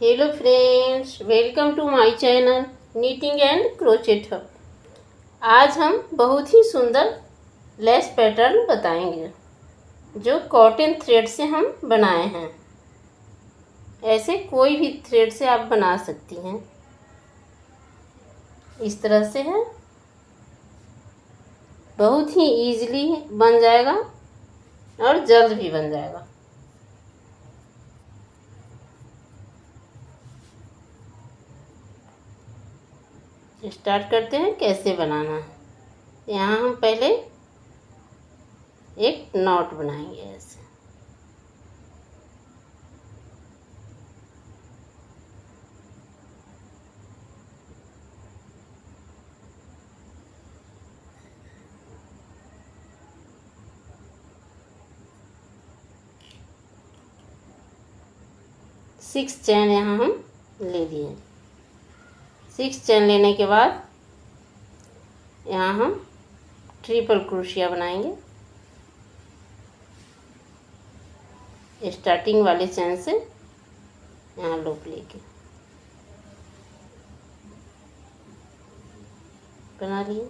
Hello friends, welcome to my channel knitting and crochet hub. आज हम बहुत ही सुंदर लेस पैटर्न बताएंगे जो कॉटन थ्रेड से हम बनाए हैं। ऐसे कोई भी थ्रेड से आप बना सकती हैं। इस तरह से है, बहुत ही इजीली बन जाएगा और जल्द भी बन जाएगा। स्टार्ट करते हैं कैसे बनाना है। यहाँ हम पहले एक नॉट बनाएंगे ऐसे। सिक्स चैन यहाँ हम ले लिए। 6 चैन लेने के बाद यहाँ हम ट्रिपल क्रोशिया बनाएंगे। स्टार्टिंग वाले चैन से यहाँ लूप लेके बना लिए।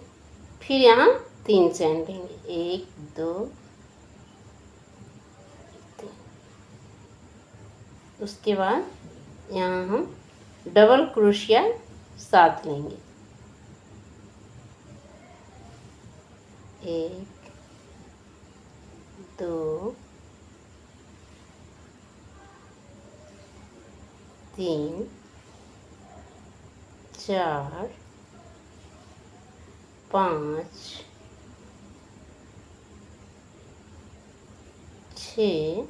फिर यहाँ 3 चैन लेंगे, 1 2 3। उसके बाद यहाँ हम डबल क्रोशिया 7 लेंगे, 1 2 3 4 5 6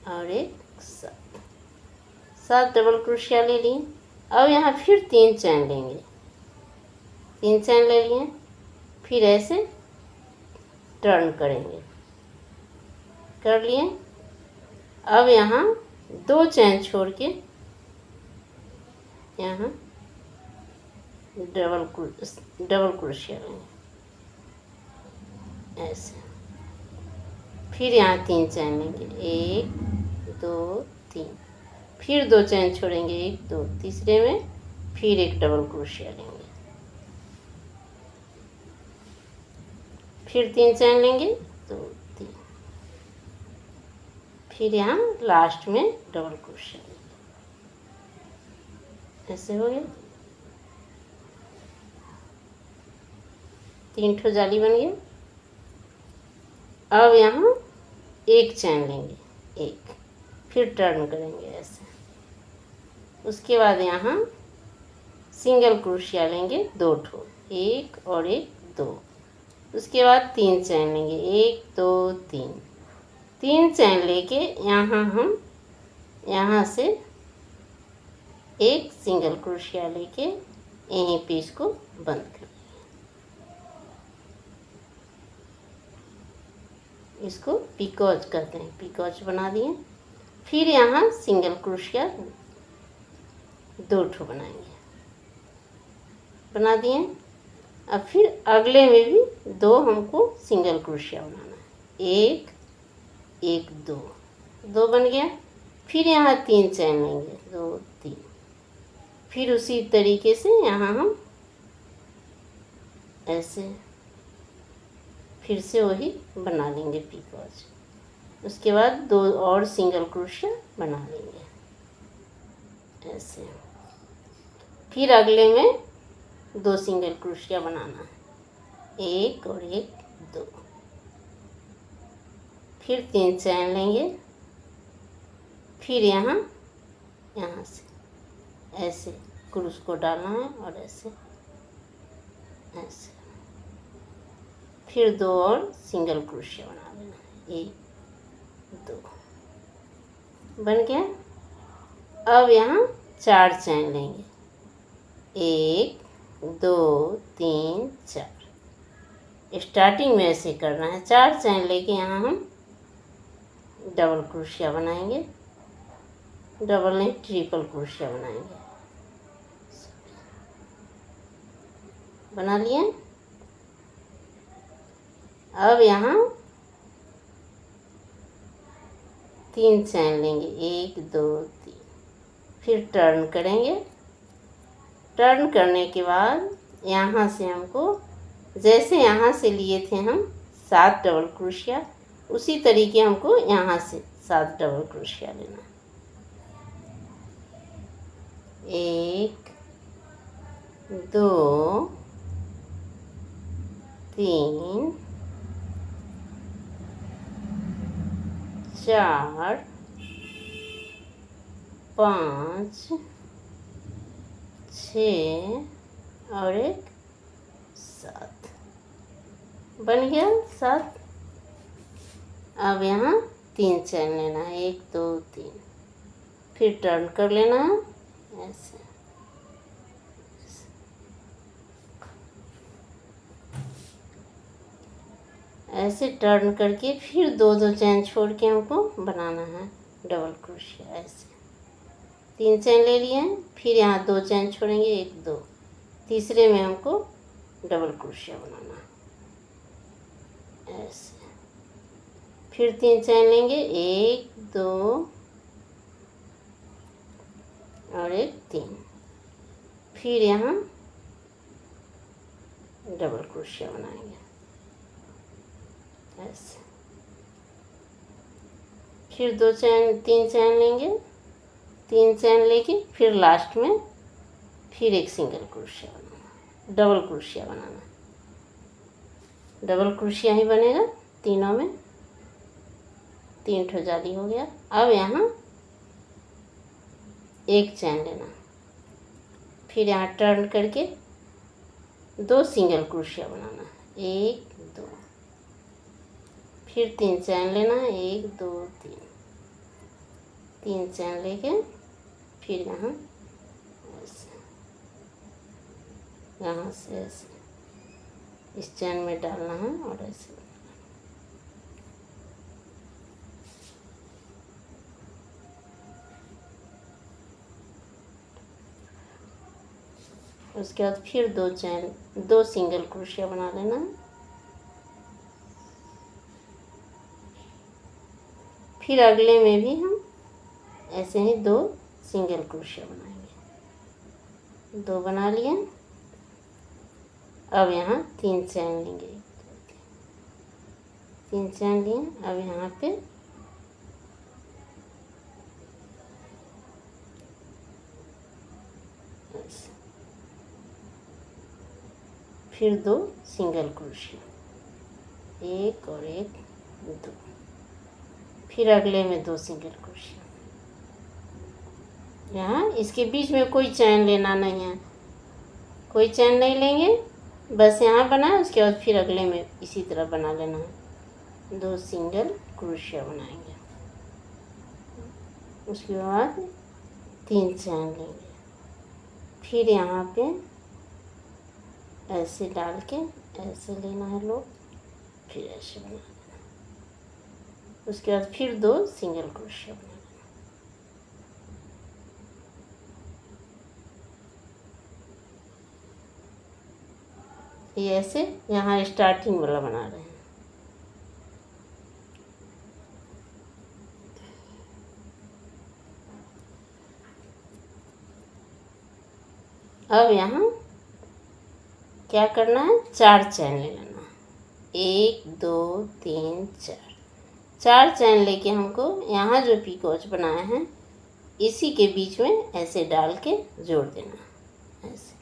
और 1 7 डबल क्रोशिया ले लिए। अब यहाँ फिर 3 चैन लेंगे, 3 चैन ले लिए। फिर ऐसे टर्न करेंगे, कर लिए। अब यहाँ 2 चैन छोड़ के यहाँ डबल क्रोशिया लेंगे ऐसे। फिर यहाँ 3 चैन लेंगे, 1 2 3। फिर 2 चैन छोड़ेंगे, 1 2, तीसरे में फिर एक डबल क्रोशिया लेंगे। फिर 3 चैन लेंगे, 2 3। फिर यहाँ लास्ट में डबल क्रोशिया लेंगे। ऐसे हो गया, 3 ठो जाली बन गया। अब यहाँ 1 चैन लेंगे, 1, फिर टर्न करेंगे ऐसे। उसके बाद यहाँ सिंगल क्रोशिया लेंगे 2 ठो, 1 और 1 2। उसके बाद 3 चैन लेंगे, 1 2 3। 3 चैन लेके यहाँ हम यहाँ से एक सिंगल क्रोशिया लेके यहीं पे इसको बंद कर, इसको पिकॉज कहते हैं, पिकॉज बना दिए। फिर यहाँ सिंगल क्रोशिया 2 ठो बनाएंगे, बना दिए। अब फिर अगले में भी 2 हमको सिंगल क्रोशिया बनाना है, 1 1 2 2 बन गया। फिर यहाँ 3 चैन लेंगे, 2 3। फिर उसी तरीके से यहाँ हम ऐसे फिर से वही बना लेंगे पिकॉज। उसके बाद 2 और सिंगल क्रोशिया बना लेंगे ऐसे। फिर अगले में 2 सिंगल क्रोशिया बनाना है, 1 और 1 2। फिर 3 चैन लेंगे। फिर यहाँ से ऐसे क्रूस को डालना है और ऐसे ऐसे। फिर 2 और सिंगल क्रोशिया बना लेना है, 1 2 बन गया। अब यहाँ 4 चैन लेंगे, 1 2 3 4। स्टार्टिंग में ऐसे करना है। 4 चैन लेके यहाँ हम डबल क्रोशिया बनाएंगे, डबल नहीं ट्रिपल क्रोशिया बनाएंगे। बना लिए। अब यहाँ 3 चैन लेंगे, 1 2 3। फिर टर्न करेंगे। टर्न करने के बाद यहाँ से हमको जैसे यहाँ से लिए थे हम 7 डबल क्रोशिया, उसी तरीके हमको यहाँ से 7 डबल क्रोशिया लेना। 1 2 3 4 5 6 और एक 7 बन गया 7। अब यहाँ 3 चैन लेना है, 1 2 3, फिर टर्न कर लेना है ऐसे। ऐसे टर्न करके फिर 2 चैन छोड़ के हमको बनाना है डबल क्रोशिया। ऐसे 3 चैन ले लिए हैं, फिर यहाँ 2 चैन छोड़ेंगे, 1 2, तीसरे में हमको डबल क्रोशिया बनाना है ऐसे। फिर 3 चैन लेंगे, 1 2 और एक 3, फिर यहाँ डबल क्रोशिया बनाएंगे ऐसे। फिर 3 चैन लेंगे, 3 चैन लेके फिर लास्ट में फिर एक सिंगल क्रोशिया बनाना, डबल क्रोशिया बनाना। डबल क्रोशिया ही बनेगा तीनों में। 3 ठो जाली हो गया। अब यहाँ 1 चैन लेना, फिर यहाँ टर्न करके 2 सिंगल क्रोशिया बनाना, 1 2, फिर 3 चैन लेना, 1 2 3, 3 चैन लेके फिर यहाँ ऐसे, यहाँ से ऐसे इस चैन में डालना है और ऐसे। उसके बाद फिर 2 सिंगल क्रोशिया बना लेना है। फिर अगले में भी हम ऐसे ही 2 सिंगल क्रोशिया बनाएंगे। 2 बना लिए। अब यहाँ 3 चैन लेंगे, 3 चैन लिए। अब यहाँ पे ऐसे, फिर 2 सिंगल क्रोशिया, 1 और 1 2, फिर अगले में 2 सिंगल क्रोशिया। यहाँ इसके बीच में कोई चैन लेना नहीं है, कोई चैन नहीं लेंगे, बस यहाँ बना। उसके बाद फिर अगले में इसी तरह बना लेना है, 2 सिंगल क्रोशिया बनाएंगे। उसके बाद 3 चैन लेंगे, फिर यहाँ पे ऐसे डाल के ऐसे लेना है लोग, फिर ऐसे बना लेना। उसके बाद फिर 2 सिंगल क्रोशिया बना लेना। ये ऐसे यहाँ स्टार्टिंग वाला बना रहे हैं। अब यहाँ क्या करना है, 4 चैन ले लेना, 1 2 3 4, 4 चैन लेके हमको यहाँ जो पीकोच बनाए हैं इसी के बीच में ऐसे डाल के जोड़ देना ऐसे।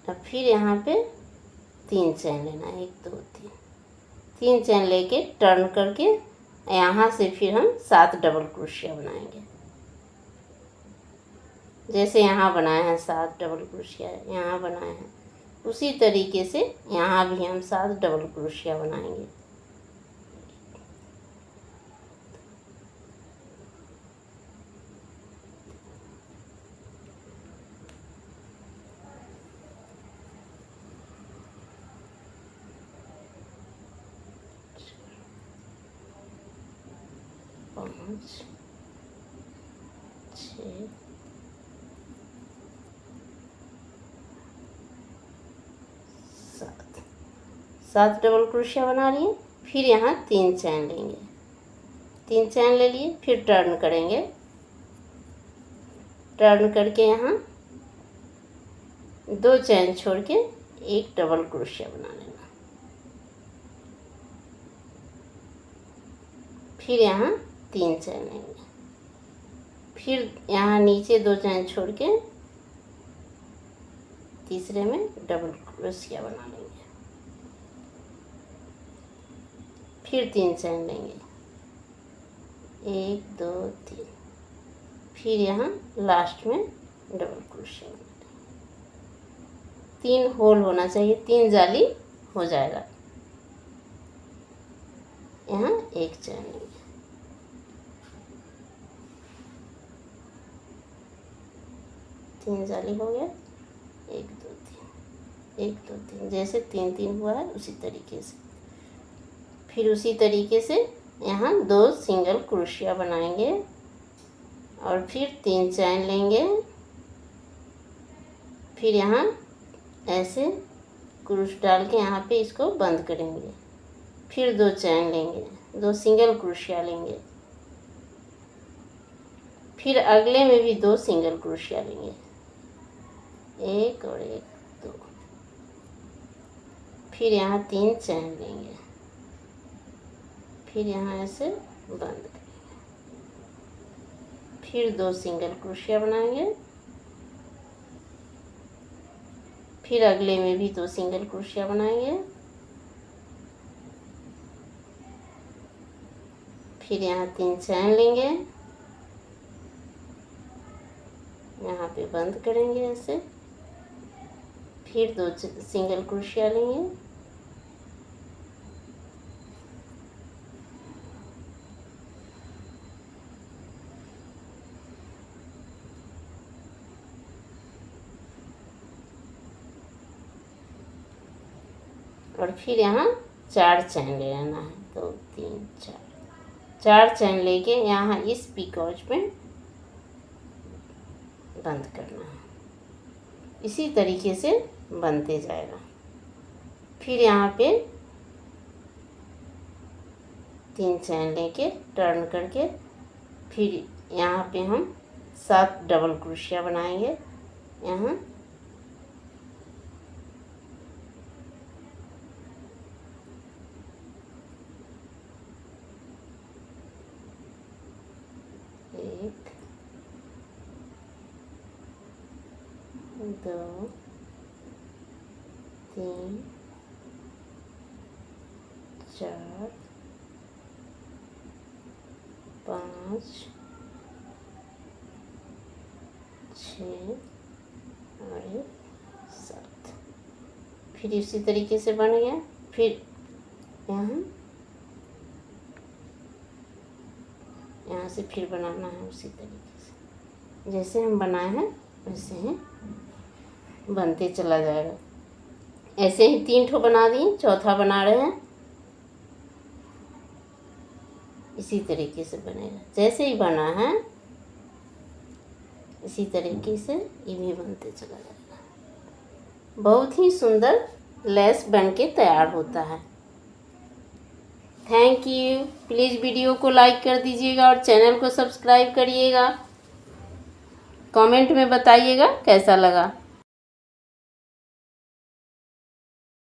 अब फिर यहाँ पे 3 चैन लेना, 1 2 3, 3 चैन लेके टर्न करके यहाँ से फिर हम 7 डबल क्रोशिया बनाएंगे। जैसे यहाँ बनाए हैं 7 डबल क्रोशिया, यहाँ बनाए हैं, उसी तरीके से यहाँ भी हम 7 डबल क्रोशिया बनाएंगे। पाँच 6 7 डबल क्रोशिया बना लिए। फिर यहाँ 3 चैन लेंगे, 3 चैन ले लिए, फिर टर्न करेंगे टर्न करके यहाँ 2 चैन छोड़ के एक डबल क्रोशिया बना लेना। फिर यहाँ 3 चैन लेंगे, फिर यहाँ नीचे 2 चैन छोड़ के तीसरे में डबल क्रोशिया बना लेंगे, फिर 3 चैन लेंगे, 1 2 3, फिर यहाँ लास्ट में डबल क्रोशिया बना लेंगे। 3 होल होना चाहिए, 3 जाली हो जाएगा। यहाँ 1 चैन लेंगे, तीन जाली हो गया, 1 2 3, 1 2 3, जैसे 3 3 हुआ है उसी तरीके से। फिर उसी तरीके से यहाँ 2 सिंगल क्रोशिया बनाएंगे और फिर 3 चैन लेंगे, फिर यहाँ ऐसे क्रोश डाल के यहाँ पे इसको बंद करेंगे, फिर 2 चैन लेंगे, 2 सिंगल क्रोशिया लेंगे, फिर अगले में भी 2 सिंगल क्रोशिया लेंगे, 1 और 1 2, फिर यहाँ 3 चैन लेंगे, फिर यहाँ ऐसे बंद करेंगे, फिर 2 सिंगल क्रोशिया बनाएंगे, फिर अगले में भी 2 सिंगल क्रोशिया बनाएंगे, फिर यहाँ 3 चैन लेंगे, यहाँ पे बंद करेंगे ऐसे, फिर 2 सिंगल क्रोशिया लेंगे, और फिर यहाँ 4 चैन ले लेना है, 2 3 4 चैन लेके यहाँ इस पिकॉज में बंद करना है। इसी तरीके से बनते जाएगा। फिर यहाँ पे 3 चैन लेके टर्न करके फिर यहाँ पे हम 7 डबल क्रोशिया बनाएंगे। यहाँ 1 2 3 4 5 6 और 7। फिर इसी तरीके से बन गया। फिर यहाँ से फिर बनाना है उसी तरीके से, जैसे हम बनाए हैं वैसे ही बनते चला जाएगा। ऐसे ही 3 ठो बना दिए, चौथा बना रहे हैं। इसी तरीके से बनेगा, जैसे ही बना है इसी तरीके से ये भी बनते चला जाएगा। बहुत ही सुंदर लेस बनके तैयार होता है। Thank you. प्लीज़ वीडियो को लाइक कर दीजिएगा और चैनल को सब्सक्राइब करिएगा। कमेंट में बताइएगा कैसा लगा।